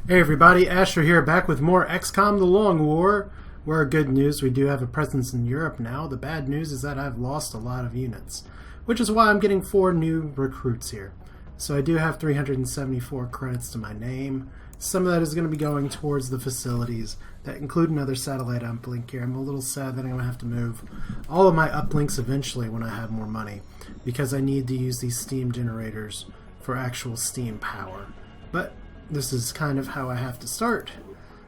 Hey everybody, Asher here, back with more XCOM The Long War. Where good news, we do have a presence in Europe now. The bad news is that I've lost a lot of units, which is why I'm getting 4 new recruits here. So I do have 374 credits to my name. Some of that is going to be going towards the facilities that include another satellite uplink here. I'm a little sad that I'm going to have to move all of my uplinks eventually when I have more money, because I need to use these steam generators for actual steam power. But this is kind of how I have to start,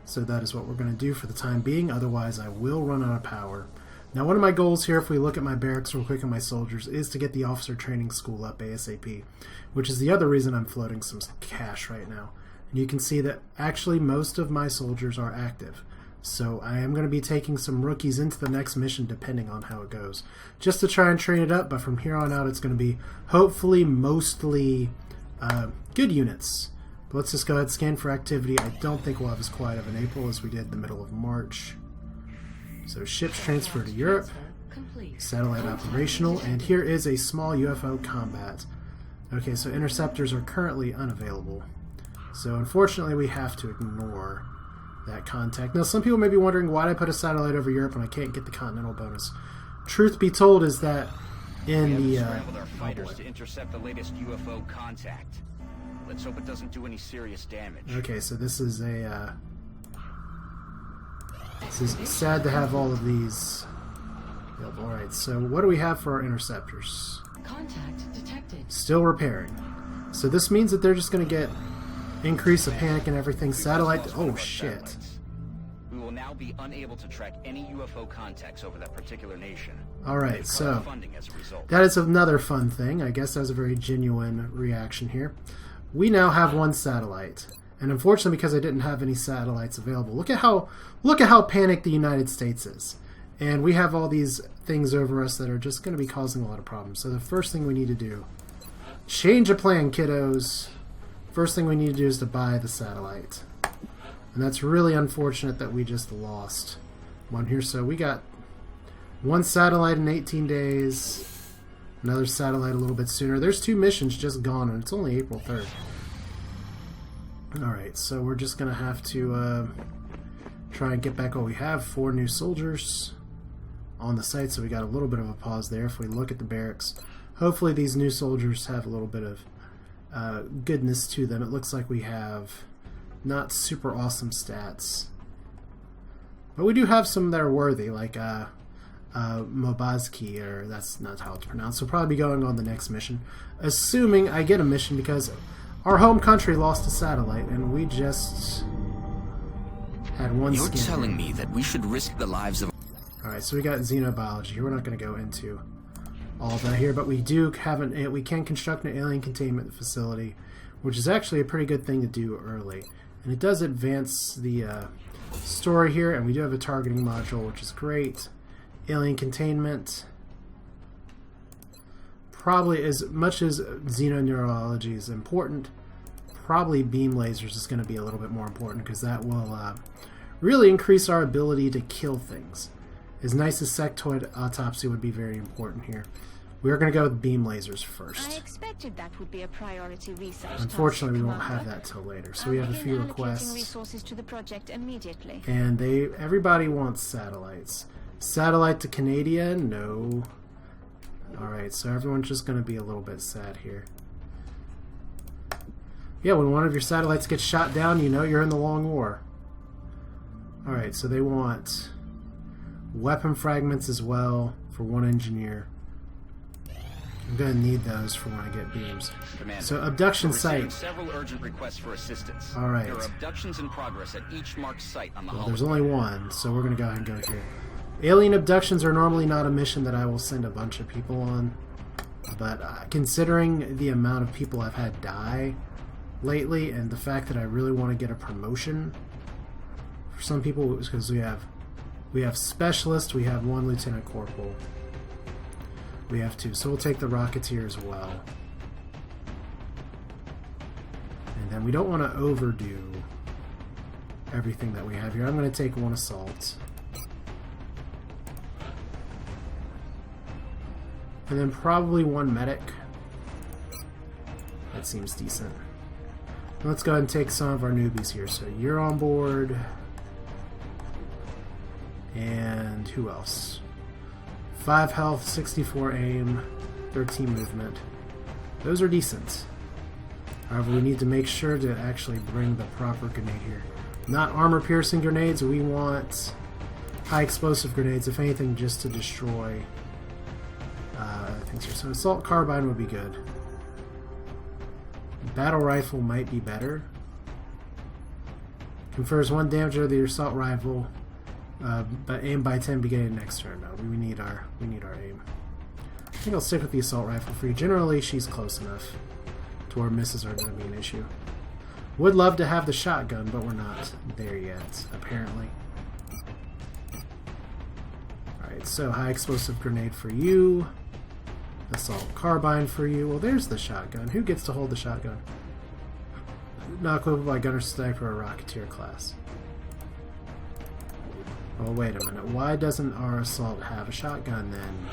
so that is what we're going to do for the time being. Otherwise I will run out of power. Now, one of my goals here, if we look at my barracks real quick and my soldiers, is to get the officer training school up ASAP, which is the other reason I'm floating some cash right now. And you can see that actually most of my soldiers are active, so I am going to be taking some rookies into the next mission depending on how it goes, just to try and train it up. But from here on out it's going to be hopefully mostly good units. Let's just go ahead and scan for activity. I don't think we'll have as quiet of an April as we did the middle of March. So ships transfer to Europe, satellite operational, and here is a small UFO combat. Okay, so interceptors are currently unavailable. So unfortunately we have to ignore that contact. Now some people may be wondering why I put a satellite over Europe when I can't get the continental bonus. Truth be told is that in the fighters to intercept the latest UFO contact. Let's hope it doesn't do any serious damage. Okay, so this is a this is sad to have all of these. Yep, alright, so what do we have for our interceptors? Contact detected. Still repairing. So this means that they're just going to get increase of panic and everything. Satellite. Oh shit. We will now be unable to track any UFO contacts over that particular nation. Alright, so that is another fun thing. I guess that was a very genuine reaction here. We now have 1 satellite, and unfortunately, because I didn't have any satellites available, look at how panicked the United States is, and we have all these things over us that are just going to be causing a lot of problems. So the first thing we need to do, change of plan, kiddos. First thing we need to do is to buy the satellite, and that's really unfortunate that we just lost one here. So we got 1 satellite in 18 days. Another satellite a little bit sooner. There's 2 missions just gone, and it's only April 3rd. Alright, so we're just going to have to try and get back. Oh, we have 4 new soldiers on the site, so we got a little bit of a pause there. If we look at the barracks, hopefully these new soldiers have a little bit of goodness to them. It looks like we have not super awesome stats, but we do have some that are worthy, like Mobazki, or that's not how it's pronounced. So probably be going on the next mission, assuming I get a mission, because our home country lost a satellite and we just had 1 You're skin. telling me that we should risk the lives of... Alright, so we got xenobiology. We're not going to go into all of that here, but we do have we can construct an alien containment facility, which is actually a pretty good thing to do early, and it does advance the story here. And we do have a targeting module, which is great. Alien containment. Probably, as much as xenoneurology is important, probably beam lasers is going to be a little bit more important, because that will really increase our ability to kill things. As nice as sectoid autopsy would be very important here. We're going to go with beam lasers first. I expected that would be a priority research. Unfortunately, we won't have that till later. So we have a few requests. Resources to the project immediately. And everybody wants satellites. Satellite to Canada? No. Alright, so everyone's just going to be a little bit sad here. Yeah, when one of your satellites gets shot down, you know you're in the Long War. Alright, so they want weapon fragments as well for 1 engineer. I'm going to need those for when I get beams. Commander, so abduction site. Several urgent requests for assistance. All right. There are abductions in progress at each marked site on the Well, hologram. there's only 1, so we're going to go ahead and go here. Alien abductions are normally not a mission that I will send a bunch of people on, but considering the amount of people I've had die lately, and the fact that I really want to get a promotion for some people, because we have specialist, we have 1 lieutenant corporal. We have 2, so we'll take the Rocketeer as well. And then we don't want to overdo everything that we have here. I'm going to take 1 assault. And then probably 1 medic. That seems decent. Let's go ahead and take some of our newbies here. So you're on board. And who else? 5 health, 64 aim, 13 movement. Those are decent. However, we need to make sure to actually bring the proper grenade here. Not armor-piercing grenades, we want high-explosive grenades, if anything, just to destroy things here. So assault carbine would be good. Battle rifle might be better. Confers 1 damage over the assault rifle, but aim by 10 beginning next turn. No, we need our aim. I think I'll stick with the assault rifle for you. Generally, she's close enough to where misses aren't going to be an issue. Would love to have the shotgun, but we're not there yet, apparently. Alright, so high explosive grenade for you. Assault carbine for you. Well, there's the shotgun. Who gets to hold the shotgun? Not equipped by gunner, sniper, or rocketeer class. Oh, wait a minute. Why doesn't our assault have a shotgun then?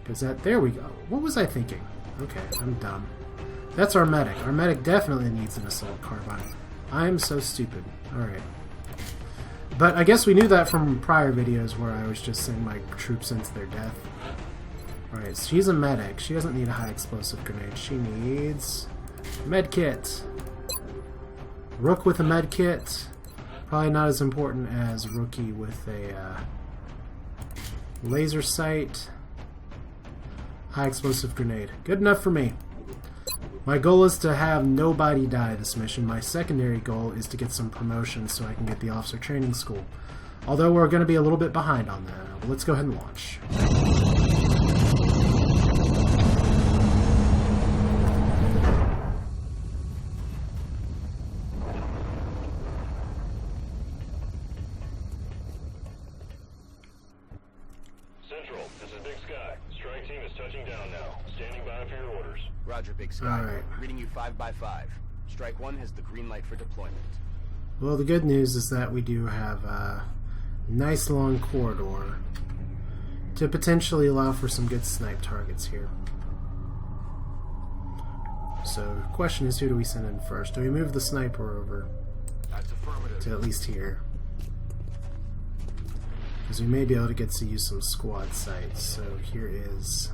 Because that... There we go. What was I thinking? Okay, I'm dumb. That's our medic. Our medic definitely needs an assault carbine. I am so stupid. Alright. But I guess we knew that from prior videos where I was just sending my troops into their death. Alright, so she's a medic. She doesn't need a high explosive grenade. She needs... med kit. Rook with a med kit. Probably not as important as Rookie with a laser sight. High explosive grenade. Good enough for me. My goal is to have nobody die this mission. My secondary goal is to get some promotions so I can get the officer training school. Although we're going to be a little bit behind on that. But let's go ahead and launch. Roger, Big Sky. Alright. Reading you 5 by 5. Strike 1 has the green light for deployment. Well, the good news is that we do have a nice long corridor to potentially allow for some good snipe targets here. So, the question is, who do we send in first? Do we move the sniper over That's affirmative. to at least here? Because we may be able to get to use some squad sights. So here is...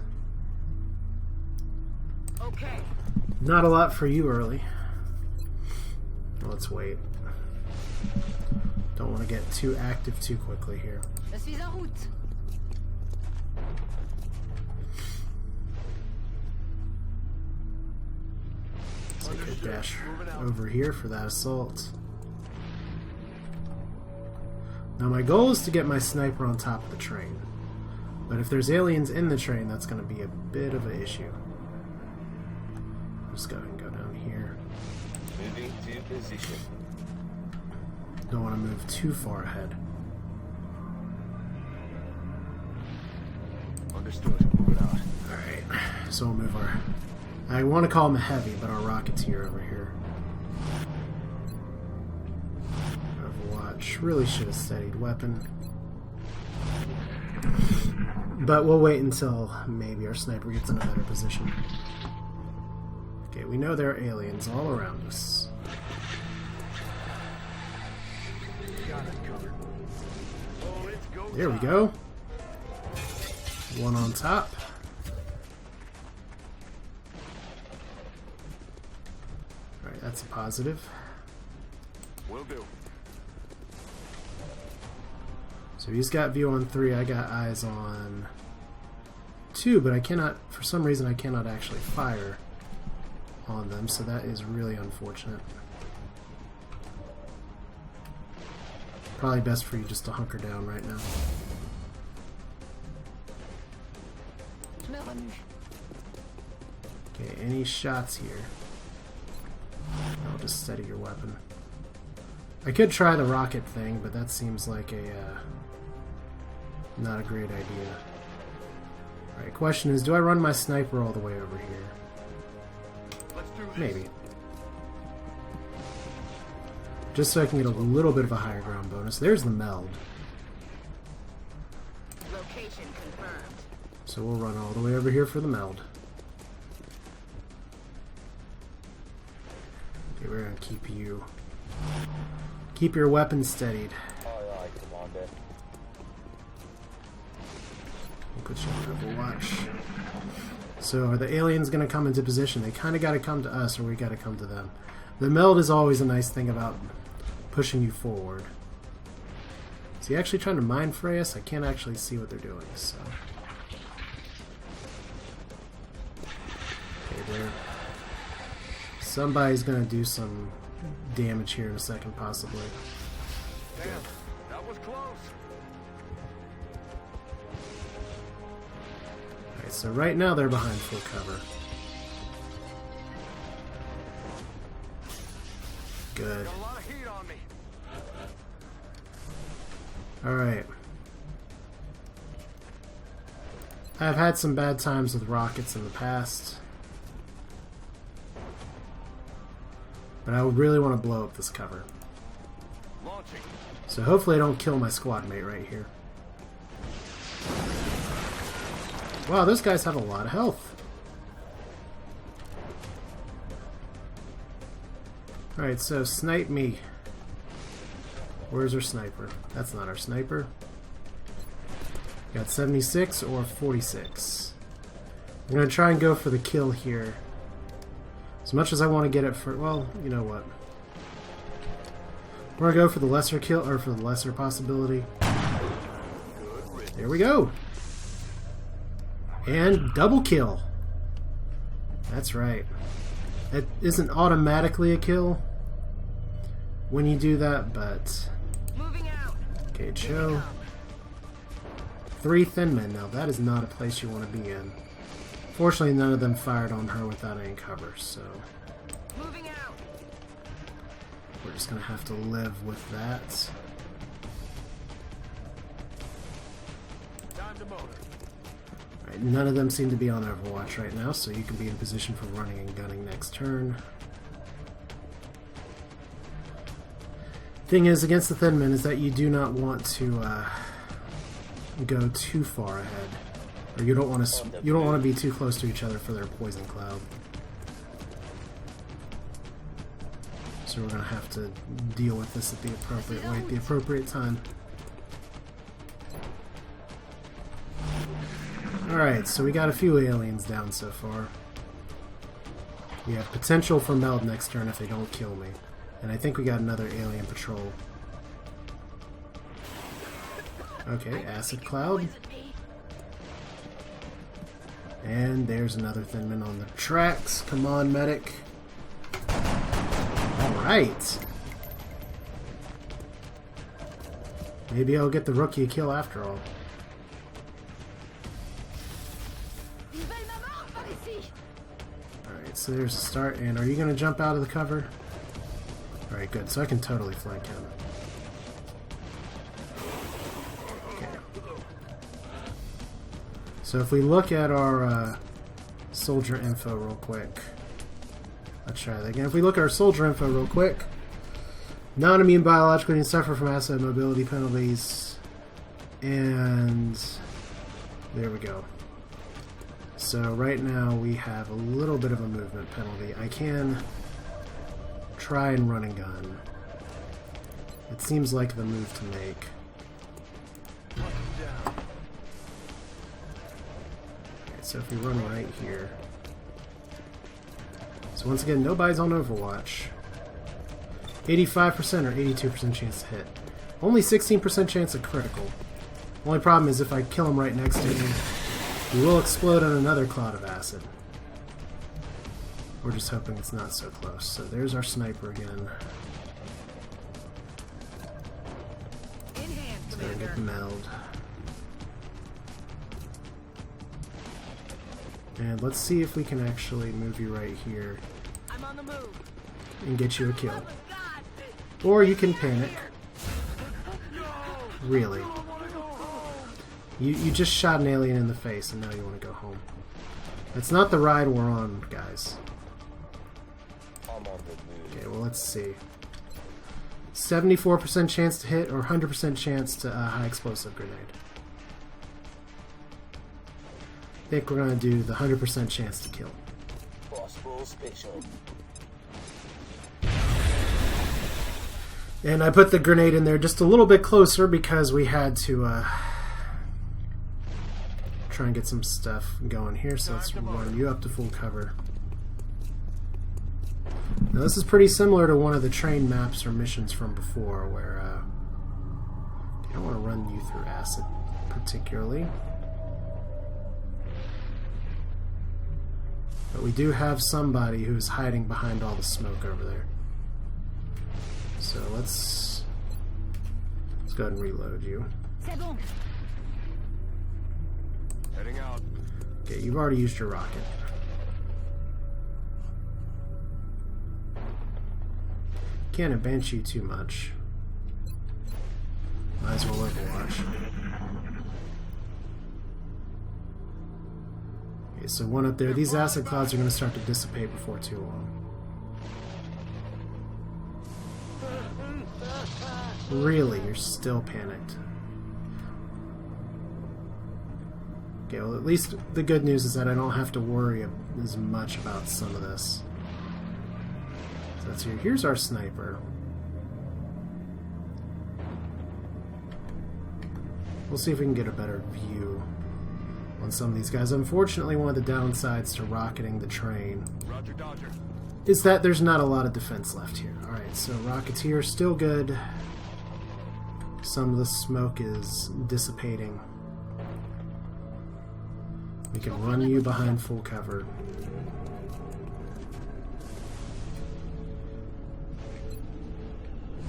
Okay. Not a lot for you early. Let's wait. Don't want to get too active too quickly here. Je suis en route. So I could dash over here for that assault. Now my goal is to get my sniper on top of the train. But if there's aliens in the train, that's going to be a bit of an issue. Just go ahead and go down here. Moving to position. Don't want to move too far ahead. Understood. Moving out. Alright, so we'll move our... I want to call him a heavy, but our rocketeer over here. Overwatch. Really should have steadied weapon. But we'll wait until maybe our sniper gets in a better position. Okay, we know there are aliens all around us. There we go. One on top. Alright, that's a positive. Will do. So he's got view on 3, I got eyes on 2, but I cannot, for some reason I cannot actually fire on them, so that is really unfortunate. Probably best for you just to hunker down right now. Okay, any shots here? I'll just steady your weapon. I could try the rocket thing, but that seems like a not a great idea. Alright, question is, do I run my sniper all the way over here? Let's do this. Maybe. Just so I can get a little bit of a higher ground bonus. There's the meld. Location confirmed. So we'll run all the way over here for the meld. we're gonna keep your weapons steadied. Aye, Commander. We'll put you on Overwatch. So are the aliens gonna come into position? They kinda gotta come to us or we gotta come to them. The meld is always a nice thing about pushing you forward. Is he actually trying to mind fray us? I can't actually see what they're doing, so. Okay, there. Somebody's gonna do some damage here in a second, possibly. Damn, that was close. Alright, so right now they're behind full cover. Good. Got a lot of heat on me. Alright. I've had some bad times with rockets in the past. But I would really want to blow up this cover. Launching. So hopefully I don't kill my squad mate right here. Wow, those guys have a lot of health. Alright, so snipe me. Where's our sniper? That's not our sniper. Got 76 or 46. I'm going to try and go for the kill here. As much as I want to get it for... Well, you know what. We're going to go for the lesser kill, or for the lesser possibility. There we go! And double kill! That's right. It isn't automatically a kill when you do that, but... Moving out. Okay, chill. 3 thin men. Now, that is not a place you want to be in. Fortunately, none of them fired on her without any cover, so... Moving out. We're just gonna have to live with that. Time to motor. Alright, none of them seem to be on Overwatch right now, so you can be in position for running and gunning next turn. Thing is, against the thin men, is that you do not want to go too far ahead. Or you don't want to be too close to each other for their poison cloud. So we're gonna have to deal with this at the appropriate way, at the appropriate time. Alright, so we got a few aliens down so far. We have potential for meld next turn if they don't kill me. And I think we got another alien patrol. Okay, acid cloud. And there's another Thinman on the tracks. Come on, medic. Alright. Maybe I'll get the rookie a kill after all. Alright, so there's a start. And are you going to jump out of the cover? Alright, good. So I can totally flank him. So if we look at our soldier info real quick, let's try that again. If we look at our soldier info real quick, non-immune biologically and suffer from asset mobility penalties, and there we go. So right now we have a little bit of a movement penalty. I can try and run and gun. It seems like the move to make. So if we run right here. So once again, nobody's on Overwatch. 85% or 82% chance to hit. Only 16% chance of critical. Only problem is if I kill him right next to me, he will explode on another cloud of acid. We're just hoping it's not so close. So there's our sniper again. In hand, Let's go get the meld. And let's see if we can actually move you right here I'm on the move. and get you a kill. Oh God. Or you can panic. Really. You just shot an alien in the face and now you want to go home. That's not the ride we're on, guys. I'm on the move. Okay, well let's see. 74% chance to hit or 100% chance to high explosive grenade. I think we're going to do the 100% chance to kill. Crossbow special. And I put the grenade in there just a little bit closer because we had to try and get some stuff going here. So let's run you up to full cover. Now this is pretty similar to one of the train maps or missions from before where I don't want to run you through acid particularly. But we do have somebody who's hiding behind all the smoke over there. So let's go ahead and reload you. Heading out. Okay, you've already used your rocket. Can't advance you too much. Might as well overwatch. Okay, so one up there. These acid clouds are going to start to dissipate before too long. Really? You're still panicked. Okay, well at least the good news is that I don't have to worry as much about some of this. So that's here. Here's our sniper. We'll see if we can get a better view on some of these guys. Unfortunately, one of the downsides to rocketing the train Roger, Dodger. is that there's not a lot of defense left here. Alright, so Rocketeer still good. Some of the smoke is dissipating. We can run you behind full cover.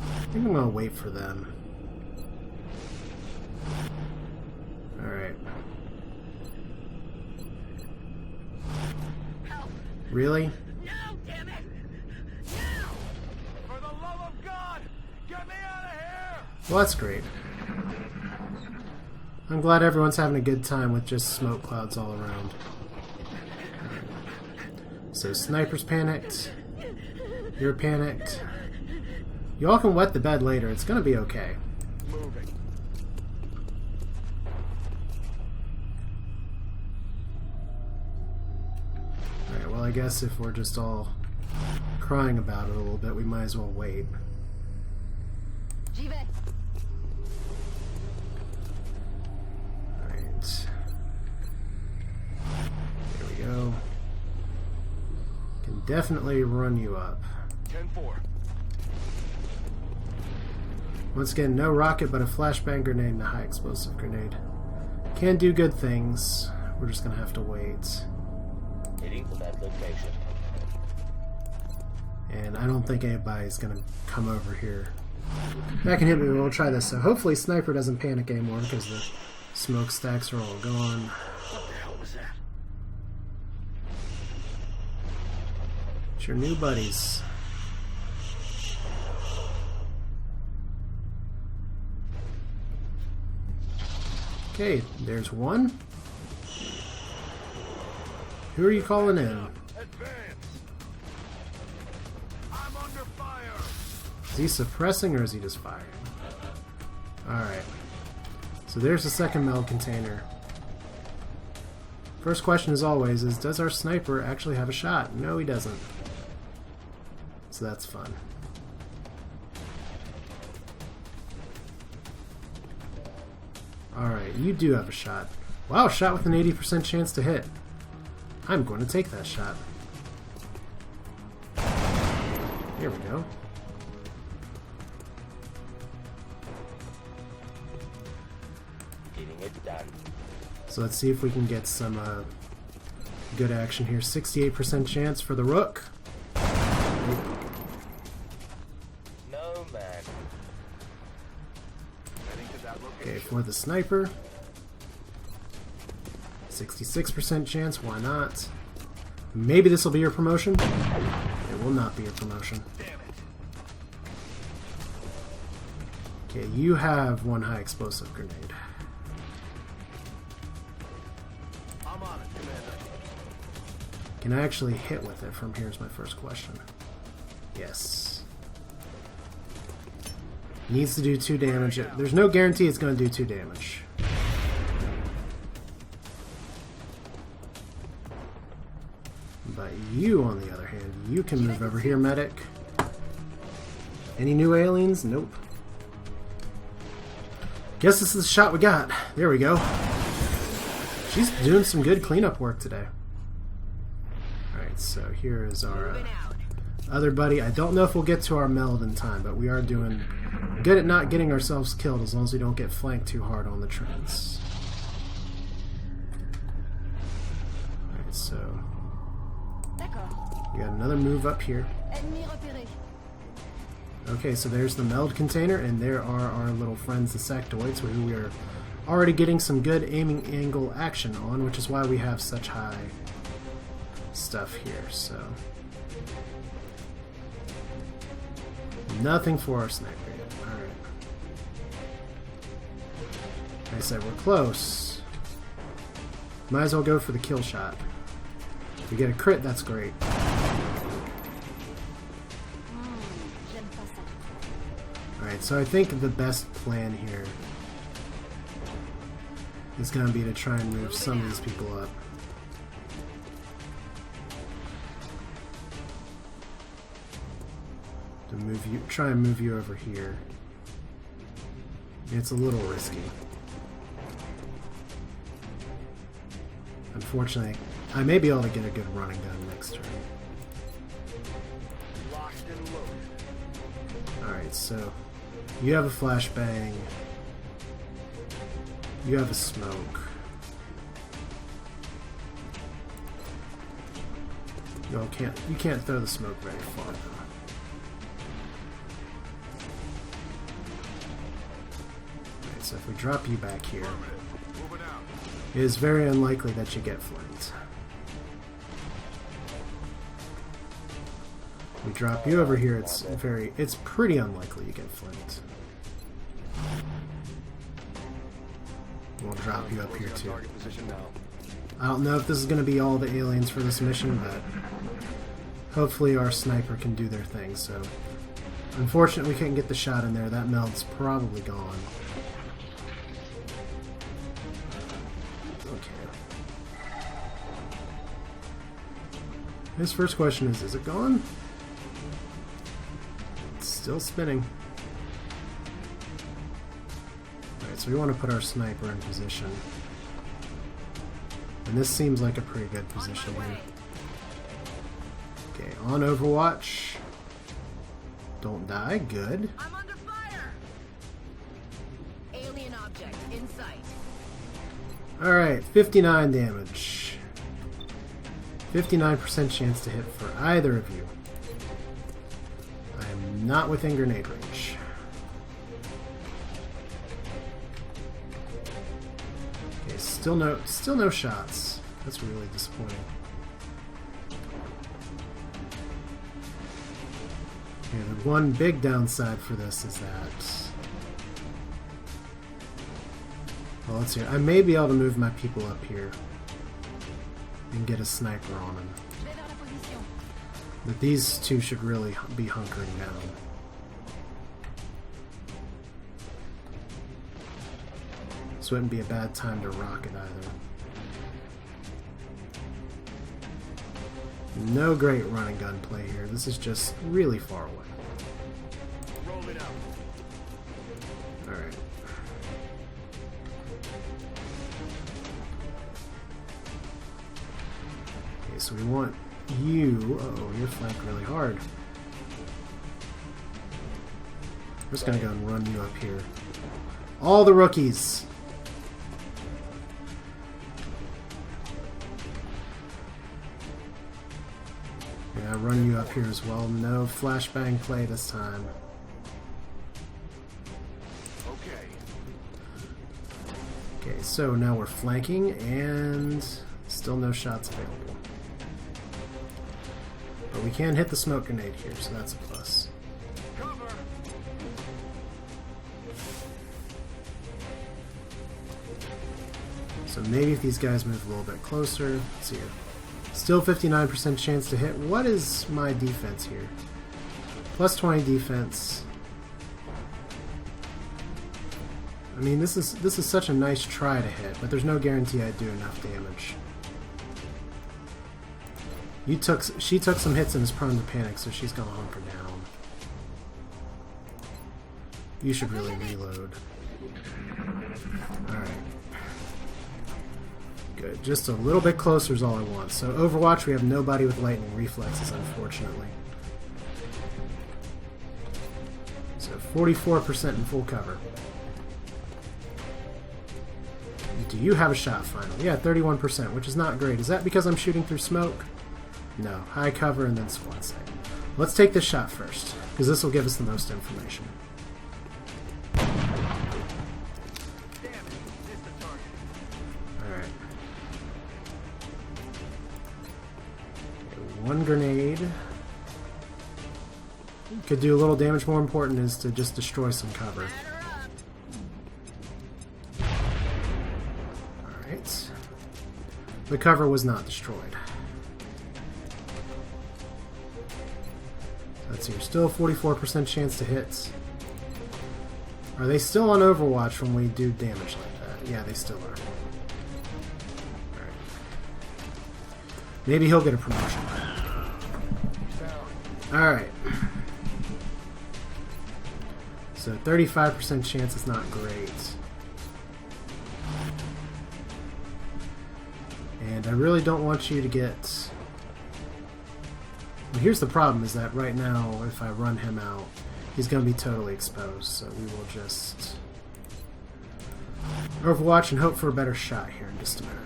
I think I'm going to wait for them. Alright. Really? No, damn it! No! For the love of God, get me out of here! Well, that's great. I'm glad everyone's having a good time with just smoke clouds all around. So Sniper's panicked. You're panicked. You all can wet the bed later. It's gonna be okay. Moving. Alright, well I guess if we're just all crying about it a little bit, we might as well wait. J'y vais. Alright. There we go. Can definitely run you up. 10-4. Once again, no rocket, but a flashbang grenade and a high explosive grenade. Can do good things. We're just gonna have to wait. Heading to that location. And I don't think anybody's gonna come over here. That can hit me. We'll try this. So hopefully Sniper doesn't panic anymore because the smokestacks are all gone. What the hell was that? It's your new buddies. Okay, there's one. Who are you calling in? Advance. I'm under fire. Is he suppressing or is he just firing? Alright. So there's the second metal container. First question as always is, does our sniper actually have a shot? No, he doesn't. So that's fun. Alright, you do have a shot. Wow, shot with an 80% chance to hit. I'm going to take that shot. Here we go. Getting it done. So let's see if we can get some good action here. 68% chance for the Rook. No, man. Heading to that Okay, location. for the Sniper. 66% chance, why not? Maybe this will be your promotion. It will not be your promotion. Damn it. Okay, you have one high explosive grenade. I'm on it, Commander. Can I actually hit with it from here is my first question. Yes. Needs to do 2 damage. There's no guarantee it's going to do 2 damage. But you, on the other hand, you can move over here, medic. Any new aliens? Nope. Guess this is the shot we got. There we go. She's doing some good cleanup work today. Alright, so here is our other buddy. I don't know if we'll get to our meld in time, but we are doing good at not getting ourselves killed as long as we don't get flanked too hard on the trends. Alright, so we got another move up here. Okay, so there's the meld container, and there are our little friends, the sectoids, who we are already getting some good aiming angle action on, which is why we have such high stuff here, so... Nothing for our sniper yet. Alright. Like I said, we're close. Might as well go for the kill shot. If we get a crit, that's great. Alright, so I think the best plan here is going to be to try and move some of these people up. To move you, try and move you over here. It's a little risky. Unfortunately, I may be able to get a good running gun next turn. Alright, so you have a flashbang. You have a smoke. No, you can't throw the smoke very far though. Alright, so if we drop you back here, it is very unlikely that you get flanked. We drop you over here, it's pretty unlikely you get flanked. We'll drop you up here too. I don't know if this is going to be all the aliens for this mission, but hopefully our sniper can do their thing. So, unfortunately we couldn't get the shot in there. That meld's probably gone. Okay. His first question is it gone? It's still spinning. Alright, so we want to put our sniper in position. And this seems like a pretty good position here. Okay, on Overwatch. Don't die, good. I'm under fire. Alien object in sight. Alright, 59 damage. 59% chance to hit for either of you. I am not within grenade range. Okay, still no shots. That's really disappointing. Okay, the one big downside for this is that... Well, let's see. I may be able to move my people up here and get a sniper on them. But these two should really be hunkering down. This wouldn't be a bad time to rocket either. No great running gun play here. This is just really far away. Alright. Okay, so we want you... Uh-oh, you're flanked really hard. I'm just gonna go and run you up here. All the rookies! Yeah, run you up here as well. No flashbang play this time. Okay, so now we're flanking and still no shots available. But we can hit the smoke grenade here, so that's a plus. So maybe if these guys move a little bit closer, let's see here. Still 59% chance to hit. What is my defense here? Plus 20 defense. I mean, this is such a nice try to hit, but there's no guarantee I'd do enough damage. She took some hits and is prone to panic, so she's gonna hunker down. You should really reload. Alright. Good. Just a little bit closer is all I want. So Overwatch, we have nobody with lightning reflexes, unfortunately. So 44% in full cover. Do you have a shot final? Yeah, 31%, which is not great. Is that because I'm shooting through smoke? No. High cover and then squad sight. Let's take this shot first, because this will give us the most information. Alright. Okay, one grenade. Could do a little damage. More important is to just destroy some cover. Alright. The cover was not destroyed. Let's see, still a 44% chance to hit. Are they still on Overwatch when we do damage like that? Yeah, they still are. Alright. Maybe he'll get a promotion. Alright. So 35% chance is not great. And I really don't want you to get... Well, here's the problem, is that right now, if I run him out, he's going to be totally exposed. So we will just Overwatch and hope for a better shot here in just a minute.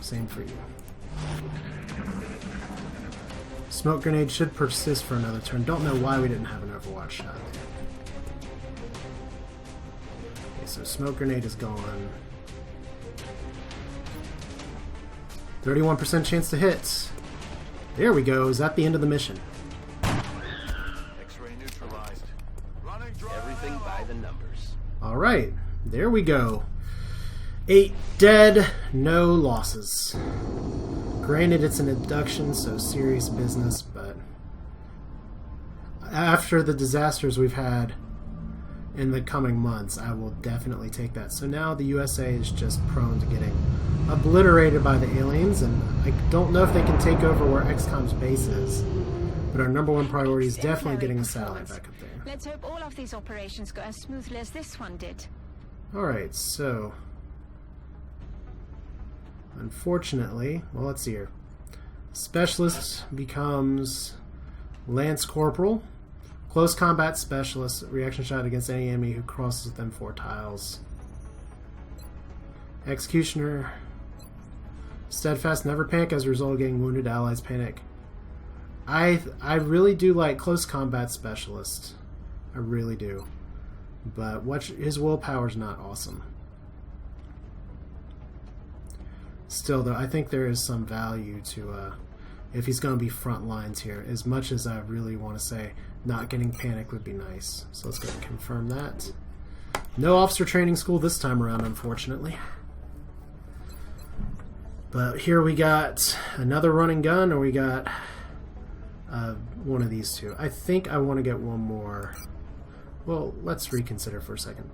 Same for you. Smoke grenade should persist for another turn. Don't know why we didn't have an Overwatch shot there. Okay, so smoke grenade is gone. 31% chance to hit. There we go. Is that the end of the mission? X-ray neutralized. Running dry. Everything by the numbers. Alright, there we go. 8 dead, no losses. Granted, it's an induction, so serious business, but after the disasters we've had in the coming months, I will definitely take that. So now the USA is just prone to getting obliterated by the aliens, and I don't know if they can take over where XCOM's base is, but our number one priority is definitely getting a satellite back up there. Let's hope all of these operations go as smoothly as this one did. Alright, so unfortunately, well, let's see here. Specialist becomes Lance Corporal. Close combat specialist. Reaction shot against any enemy who crosses within 4 tiles. Executioner. Steadfast, never panic as a result of getting wounded. Allies panic. I really do like close combat specialist. I really do. But his willpower's not awesome. Still, though, I think there is some value to if he's going to be front lines here. As much as I really want to say not getting panic would be nice. So let's go and confirm that. No officer training school this time around, unfortunately. But here we got another running gun, or we got one of these two. I think I want to get one more. Well, let's reconsider for a second.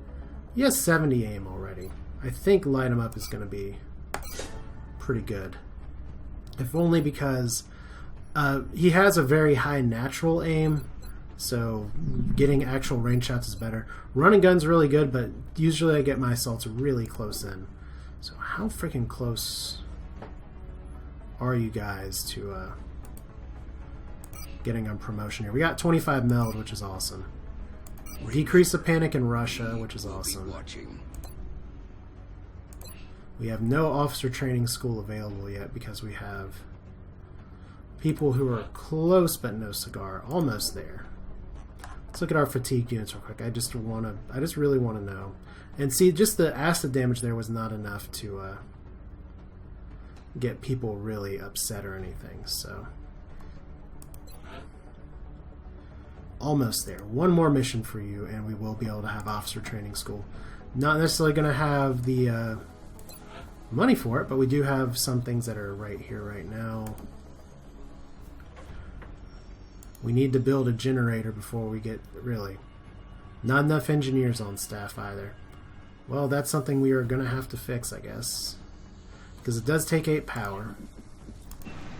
He has 70 aim already. I think light him up is going to be pretty good. If only because he has a very high natural aim, so getting actual range shots is better. Running gun's really good, but usually I get my assaults really close in. So how freaking close are you guys to getting a promotion here? We got 25 meld, which is awesome. Decrease the panic in Russia, which is awesome. We have no officer training school available yet because we have people who are close but no cigar. Almost there. Let's look at our fatigue units real quick. I just really want to know. And see, just the acid damage there was not enough to get people really upset or anything. So almost there. One more mission for you, and we will be able to have officer training school. Not necessarily going to have the money for it, but we do have some things that are right here right now. We need to build a generator before we get, really, not enough engineers on staff either. Well, that's something we are going to have to fix, I guess, because it does take 8 power.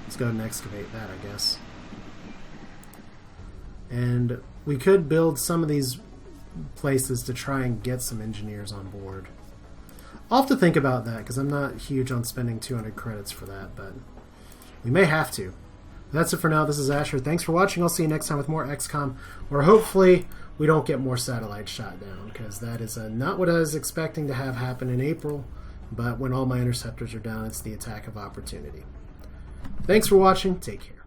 Let's go ahead and excavate that, I guess. And we could build some of these places to try and get some engineers on board. I'll have to think about that because I'm not huge on spending 200 credits for that, but we may have to. That's it for now. This is Asher. Thanks for watching. I'll see you next time with more XCOM, where hopefully we don't get more satellites shot down, because that is not what I was expecting to have happen in April, but when all my interceptors are down, it's the attack of opportunity. Thanks for watching. Take care.